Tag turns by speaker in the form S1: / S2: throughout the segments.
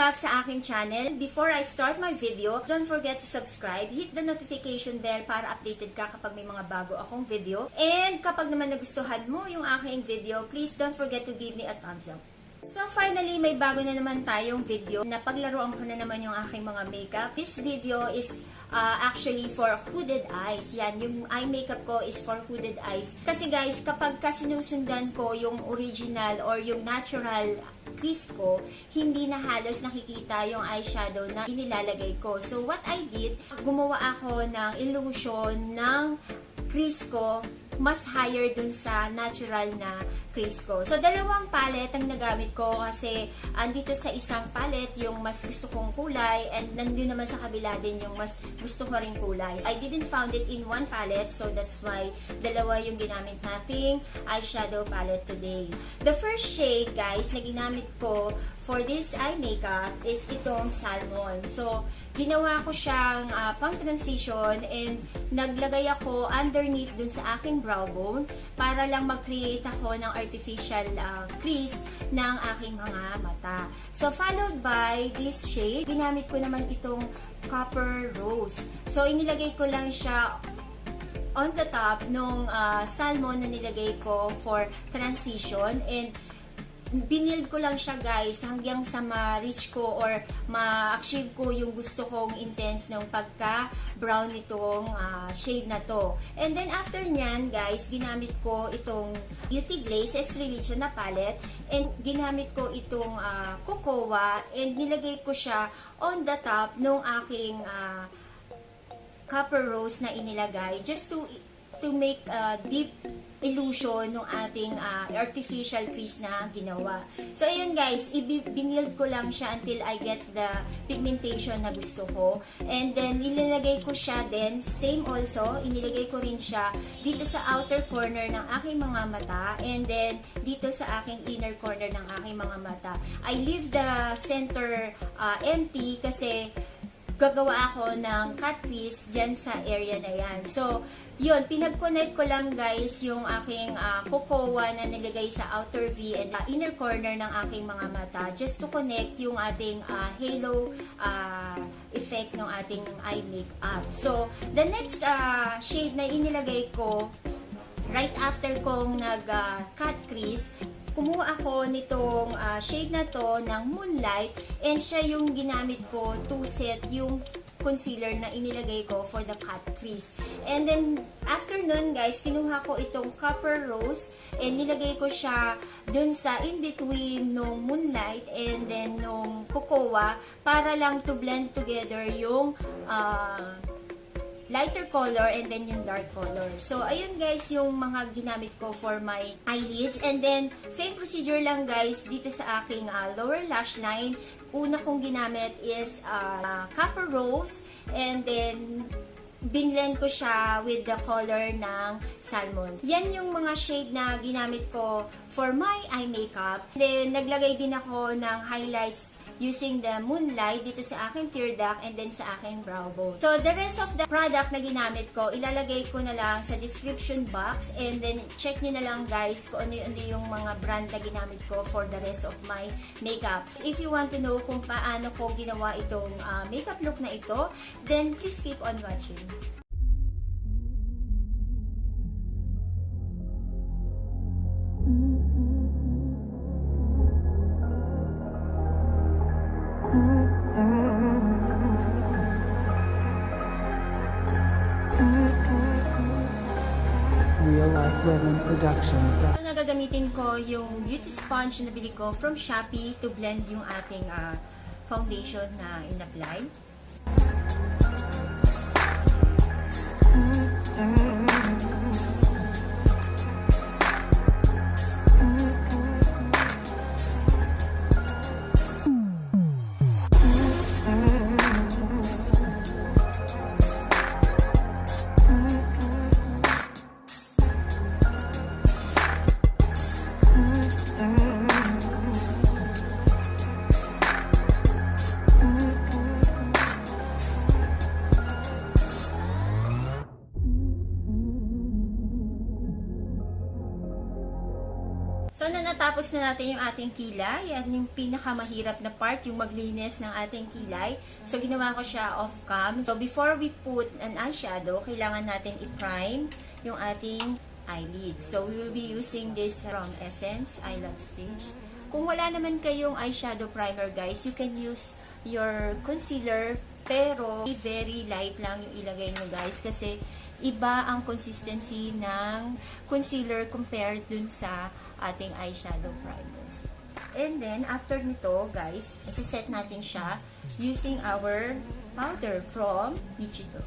S1: back sa aking channel. Before I start my video, don't forget to subscribe, hit the notification bell para updated ka kapag may mga bago akong video. And kapag naman nagustuhan mo yung aking video, please don't forget to give me a thumbs up. So finally, may bago na naman tayong video. Napaglaruan ko na naman yung aking mga makeup. This video is actually for hooded eyes. Yan, yung eye makeup ko is for hooded eyes. Kasi guys, kapag sinusundan ko yung original or yung natural crease ko, hindi na halos nakikita yung eyeshadow na inilalagay ko. So what I did, gumawa ako ng illusion ng crease ko mas higher dun sa natural na crease ko. So, dalawang palette ang nagamit ko kasi andito sa isang palette yung mas gusto kong kulay and nandun naman sa kabila din yung mas gusto ko rin kulay. So, I didn't found it in one palette, so that's why dalawa yung ginamit nating eyeshadow palette today. The first shade, guys, na ginamit ko for this eye makeup is itong Salmon. So, ginawa ko siyang pang-transition and naglagay ako underneath dun sa aking brow bone para lang mag-create ako ng artificial crease ng aking mga mata. So, followed by this shade, ginamit ko naman itong Copper Rose. So, inilagay ko lang siya on the top nung Salmon na nilagay ko for transition and binild ko lang siya guys hanggang sa ma-reach ko or ma-achieve ko yung gusto kong intense ng pagka-brown nitong shade na to. And then after nyan guys, ginamit ko itong Beauty Glazed Strelitzia na palette and ginamit ko itong HUAWEI and nilagay ko siya on the top nung aking Copper Rose na inilagay just to make deep illusion ng ating artificial crease na ginawa. So, ayun guys, binild ko lang siya until I get the pigmentation na gusto ko. And then, ilinagay ko siya din, same also, inilagay ko rin siya dito sa outer corner ng aking mga mata and then dito sa aking inner corner ng aking mga mata. I leave the center empty kasi gagawa ako ng cut crease dyan sa area na yan. So, yun, pinag-connect ko lang guys yung aking HUAWEI na nilagay sa outer V and inner corner ng aking mga mata just to connect yung ating halo effect ng ating eye makeup. So, the next shade na inilagay ko right after kong nag-cut crease, kumuha ako nitong shade na to ng Moonlight and siya yung ginamit ko to set yung concealer na inilagay ko for the cut crease. And then, after nun guys, kinuha ko itong Copper Rose and nilagay ko siya dun sa in-between nung Moonlight and then nung HUAWEI para lang to blend together yung lighter color and then yung dark color. So, ayun guys yung mga ginamit ko for my eyelids. And then, same procedure lang guys dito sa aking lower lash line. Una kong ginamit is Copper Rose and then binlend ko siya with the color ng Salmon. Yan yung mga shade na ginamit ko for my eye makeup. Then, naglagay din ako ng highlights using the Moonlight dito sa aking tear duct and then sa aking brow bone. So, the rest of the product na ginamit ko, ilalagay ko na lang sa description box and then check nyo na lang guys kung ano yung mga brand na ginamit ko for the rest of my makeup. If you want to know kung paano ko ginawa itong makeup look na ito, then please keep on watching.
S2: Real Life Women Productions.
S1: So, nagagamitin ko yung beauty sponge na nabili ko from Shopee to blend yung ating foundation na in-apply. So, natapos na natin yung ating kilay. Yan yung pinakamahirap na part, yung maglinis ng ating kilay. So, ginawa ko siya off-cam. So, before we put an eyeshadow, kailangan natin i-prime yung ating eyelid. So, we will be using this from Essence I Love Stitch. Kung wala naman kayong eyeshadow primer, guys, you can use your concealer, pero very light lang yung ilagay nyo, guys, kasi iba ang consistency ng concealer compared dun sa ating eyeshadow primer. And then, after nito, guys, isa-set natin siya using our powder from Nichido.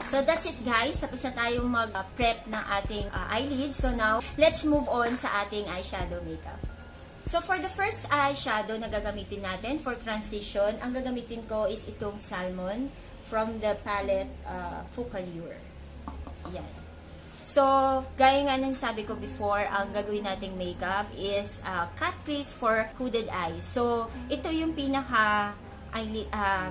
S1: So, that's it, guys. Tapos na tayong mag-prep ng ating eyelid. So, now, let's move on sa ating eyeshadow makeup. So, for the first eyeshadow na gagamitin natin for transition, ang gagamitin ko is itong Salmon from the palette Focallure. Yan. So, gaya nga ng sabi ko before, ang gagawin nating makeup is cut crease for hooded eyes. So, ito yung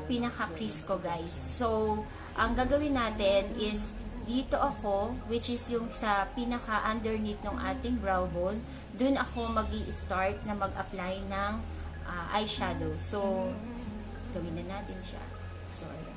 S1: pinaka-crease ko, guys. So, ang gagawin natin is dito ako, which is yung sa pinaka-underneath ng ating brow bone, dun ako mag-i-start na mag-apply ng eyeshadow. So, gawin na natin siya. So, ayan.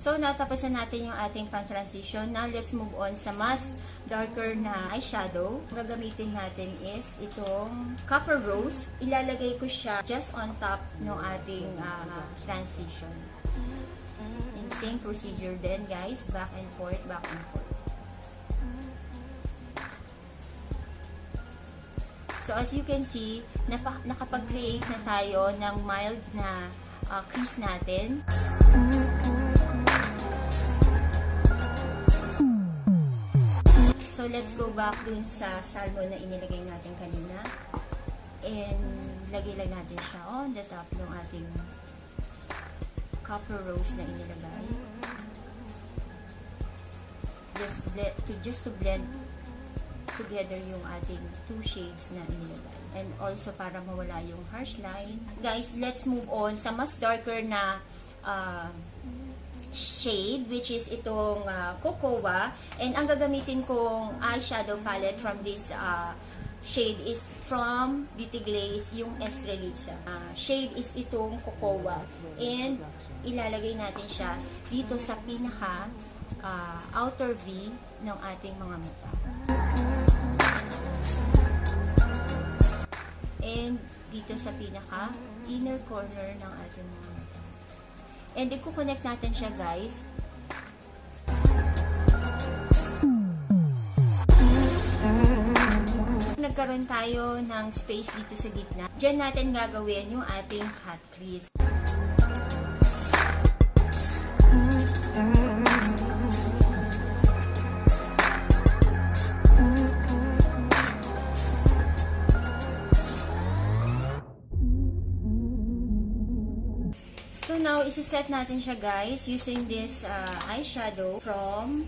S1: So, natapos na natin yung ating pang-transition. Now, let's move on sa mas darker na eyeshadow. Ang gagamitin natin is itong Copper Rose. Ilalagay ko siya just on top ng ating transition. In same procedure din, guys. Back and forth, back and forth. So, as you can see, nakapag-create na tayo ng mild na crease natin. So, let's go back dun sa salmon na inilagay natin kanina. And, lagay lang natin siya on the top ng ating Copper Rose na inilagay. Just to blend together yung ating two shades na inilagay. And also, para mawala yung harsh line. Guys, let's move on sa mas darker na shade, which is itong Cocoa. And ang gagamitin kong eyeshadow palette from this shade is from Beauty Glazed, yung Strelitzia. Shade is itong Cocoa. And ilalagay natin siya dito sa pinaka outer V ng ating mga mata. And dito sa pinaka inner corner ng ating mga mata. And i-connect natin siya, guys. Nagkaroon tayo ng space dito sa gitna. Diyan natin gagawin yung ating cut crease. So now, isi-set natin siya, guys, using this eyeshadow from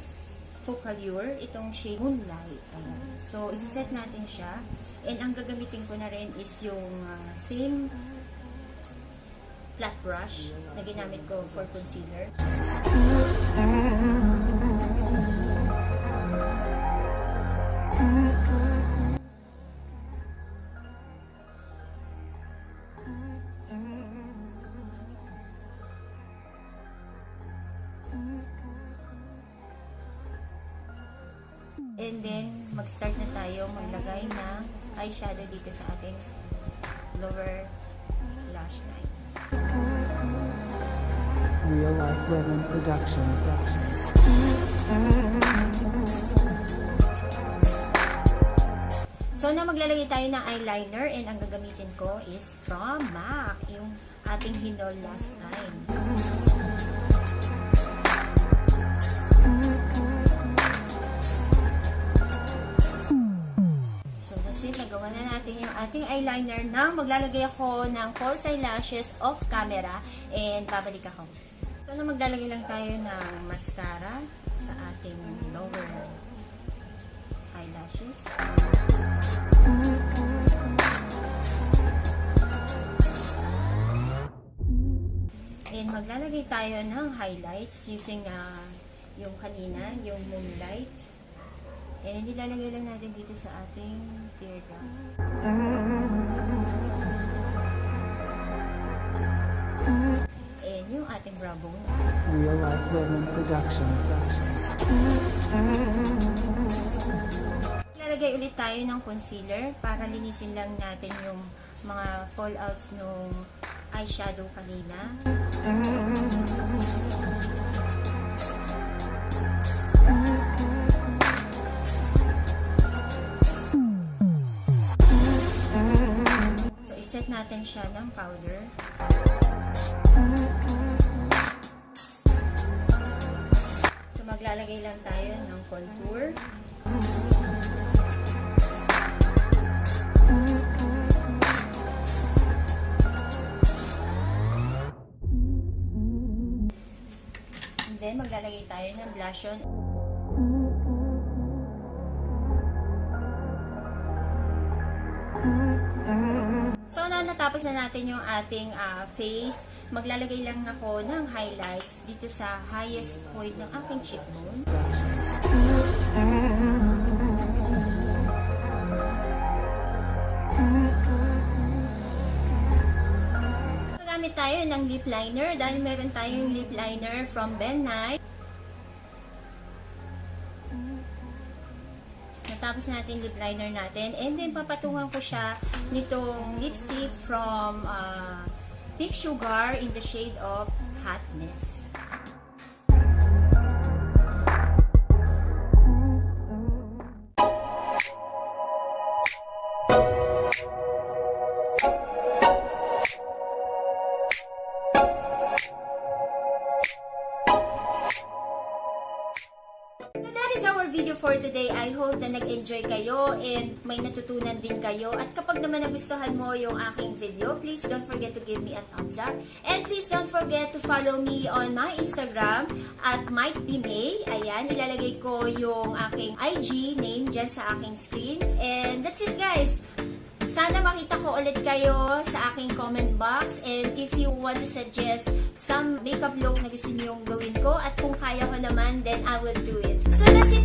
S1: Focallure, itong shade Moonlight. So, isi-set natin siya. And ang gagamitin ko na rin is yung same flat brush na ginamit ko for concealer. And then, mag-start na tayo maglagay ng eyeshadow dito sa ating lower lash line.
S2: Real Life Women Productions.
S1: So, na maglalagay tayo ng eyeliner, and ang gagamitin ko is from MAC, yung ating hinol last time. Nagawa na natin yung ating eyeliner na maglalagay ako ng false eyelashes off camera, and babalik ako. So, na maglalagay lang tayo ng mascara sa ating lower eyelashes. tayo ng highlights using yung kanina, yung Moonlight. And nilalagay lang natin dito sa ating teardrop. And yung ating brow bone.
S2: Real Life Women Productions.
S1: Lalagay ulit tayo ng concealer para linisin lang natin yung mga fallouts nung eyeshadow kanina. So, iset natin siya ng powder. So, maglalagay lang tayo ng contour. And then, maglalagay tayo ng blush on. So, natapos na natin yung ating face. Maglalagay lang ako ng highlights dito sa highest point ng aking cheekbone. Gagamit tayo ng lip liner dahil meron tayong lip liner from BenNye. Natapos natin lip liner natin, and then papatungan ko siya nitong lipstick from Pink Sugar in the shade of Hotmess. Video for today. I hope na nag-enjoy kayo and may natutunan din kayo. At kapag naman nagustuhan mo yung aking video, please don't forget to give me a thumbs up. And please don't forget to follow me on my Instagram at Might Be May. Ayan, ilalagay ko yung aking IG name dyan sa aking screen. And that's it, guys. Sana makita ko ulit kayo sa aking comment box, and if you want to suggest some makeup look na gusto niyong gawin ko at kung kaya ko naman, then I will do it. So that's it.